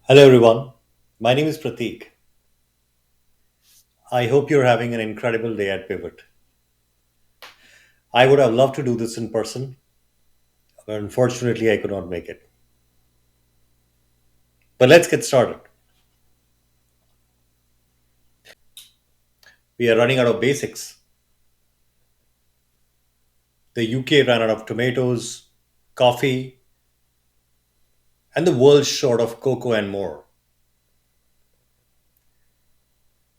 Hello, everyone. My name is Prateek. I hope you're having an incredible day at Pivot. I would have loved to do this in person, but unfortunately, I could not make it. But let's get started. We are running out of basics. The UK ran out of tomatoes, coffee, and the world's short of cocoa and more.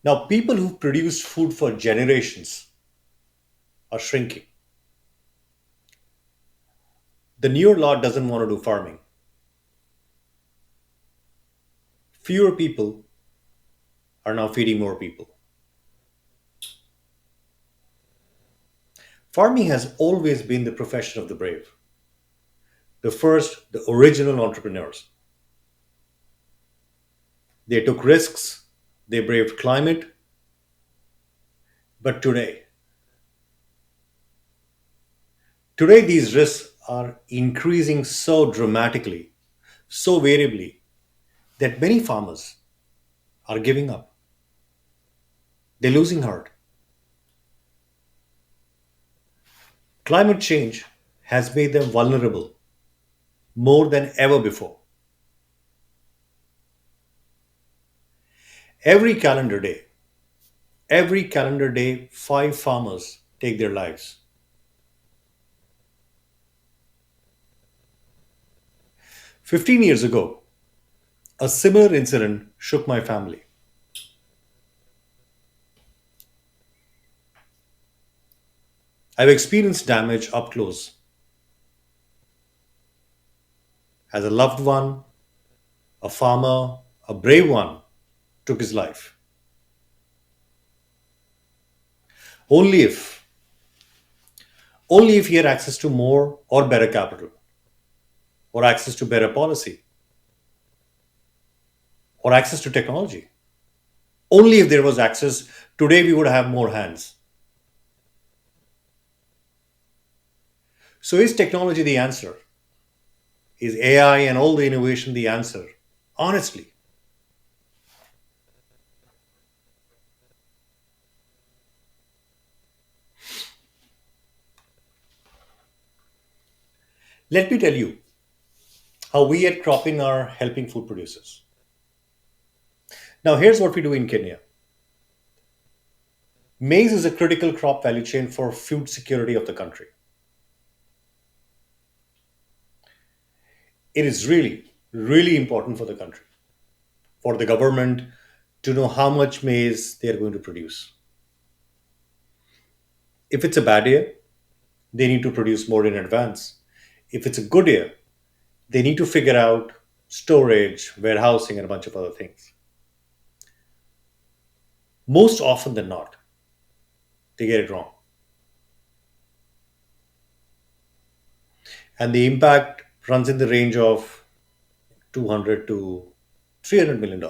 Now, people who've produced food for generations are shrinking. The newer lot doesn't want to do farming. Fewer people are now feeding more people. Farming has always been the profession of the brave. The original entrepreneurs. They took risks, they braved climate, but today these risks are increasing so dramatically, so variably, that many farmers are giving up. They're losing heart. Climate change has made them vulnerable more than ever before. Every calendar day, every calendar day, five farmers take their lives. 15 years ago, a similar incident shook my family. I've experienced damage up close as a loved one, a farmer, a brave one, took his life. Only if, only if he had access to more or better capital, or access to better policy, or access to technology. Only if there was access, today we would have more hands. So is technology the answer? Is AI and all the innovation the answer? Honestly, let me tell you how we at Cropin are helping food producers. Now, here's what we do in Kenya. Maize is a critical crop value chain for food security of the country. It is really, really important for the country, for the government to know how much maize they are going to produce. If it's a bad year, they need to produce more in advance. If it's a good year, they need to figure out storage, warehousing, and a bunch of other things. Most often than not, they get it wrong. And the impact runs in the range of 200 to $300 million.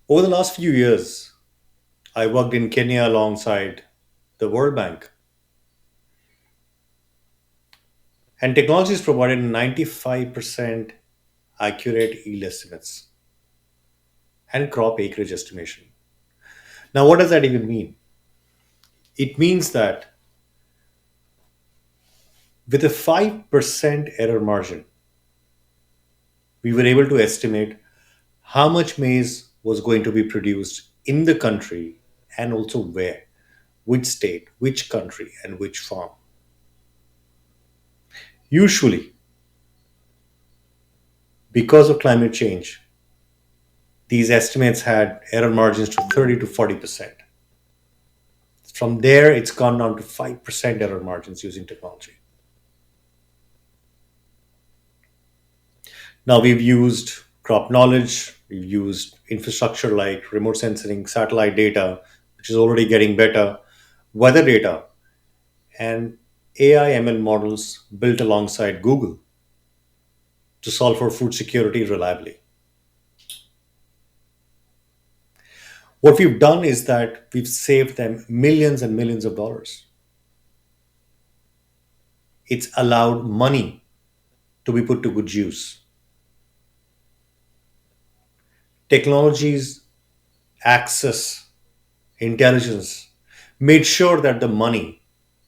Over the last few years, I worked in Kenya alongside the World Bank, and technologies provided 95% accurate yield estimates and crop acreage estimation. Now, what does that even mean? It means that with a 5% error margin, we were able to estimate how much maize was going to be produced in the country and also where, which state, which country, and which farm. Usually, because of climate change, these estimates had error margins to 30 to 40%. From there, it's gone down to 5% error margins using technology. Now, we've used crop knowledge, we've used infrastructure like remote sensing, satellite data, which is already getting better, weather data, and AI ML models built alongside Google to solve for food security reliably. What we've done is that we've saved them millions and millions of dollars. It's allowed money to be put to good use. Technologies, access, intelligence made sure that the money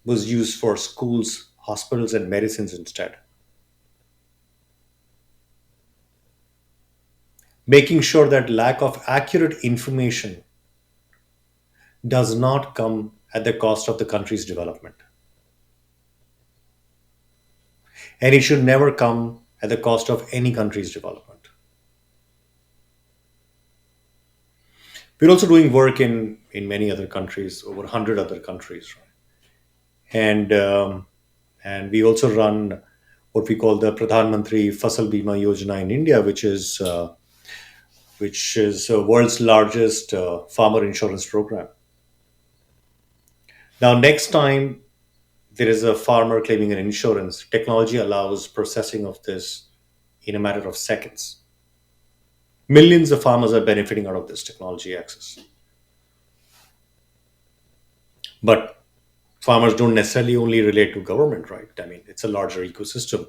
was used for schools, hospitals, and medicines instead, making sure that lack of accurate information does not come at the cost of the country's development. And it should never come at the cost of any country's development. We're also doing work in many other countries, over 100 other countries, right? And we also run what we call the Pradhan Mantri Fasal Bima Yojana in India, which is world's largest farmer insurance program. Now, next time there is a farmer claiming an insurance, technology allows processing of this in a matter of seconds. Millions of farmers are benefiting out of this technology access. But farmers don't necessarily only relate to government, right? I mean, it's a larger ecosystem.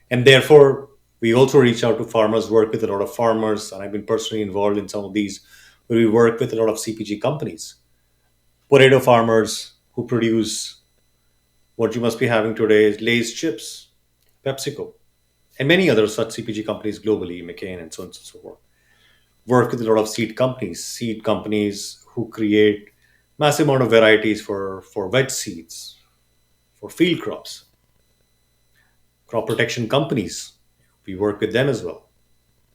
And therefore, we also reach out to farmers, work with a lot of farmers, and I've been personally involved in some of these, where we work with a lot of CPG companies, potato farmers who produce what you must be having today is Lay's chips, PepsiCo, and many other such CPG companies globally, McCain, and so on and so forth. Work with a lot of seed companies who create massive amount of varieties for wet seeds, for field crops, crop protection companies. We work with them as well.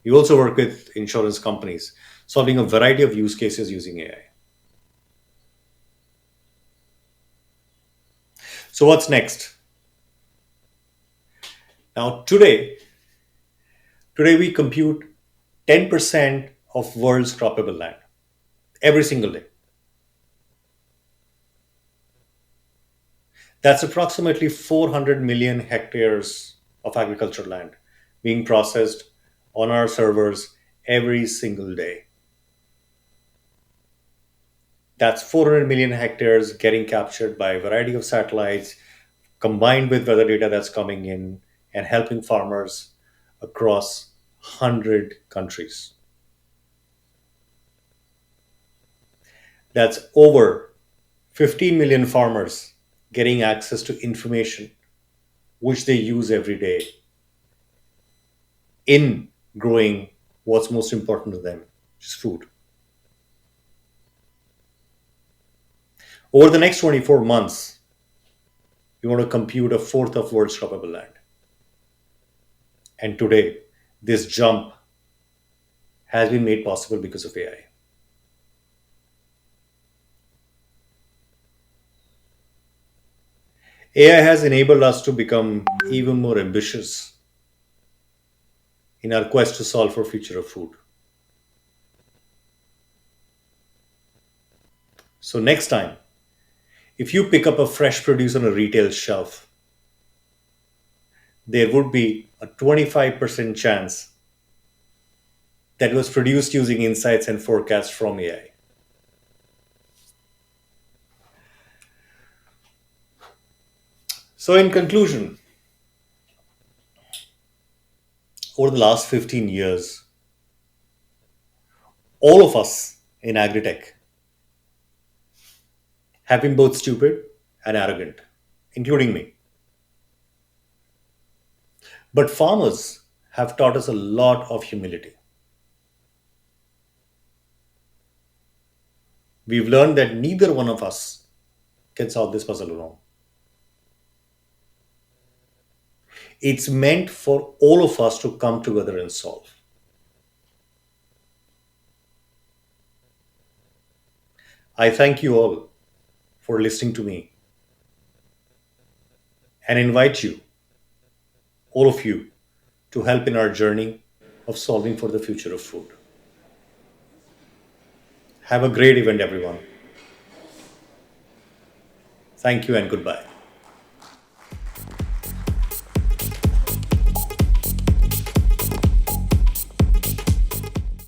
We also work with insurance companies, solving a variety of use cases using AI. So what's next? Now today we compute 10% of world's croppable land every single day. That's approximately 400 million hectares of agricultural land being processed on our servers every single day. That's 400 million hectares getting captured by a variety of satellites, combined with weather data that's coming in and helping farmers across 100 countries. That's over 15 million farmers getting access to information which they use every day in growing what's most important to them, which is food. Over the next 24 months, we want to compute a fourth of world's croppable land. And today, this jump has been made possible because of AI. AI has enabled us to become even more ambitious in our quest to solve for future of food. So next time, if you pick up a fresh produce on a retail shelf, there would be a 25% chance that it was produced using insights and forecasts from AI. So in conclusion, over the last 15 years, all of us in agritech have been both stupid and arrogant, including me. But farmers have taught us a lot of humility. We've learned that neither one of us can solve this puzzle alone. It's meant for all of us to come together and solve. I thank you all for listening to me and invite you, all of you, to help in our journey of solving for the future of food. Have a great event, everyone. Thank you and goodbye.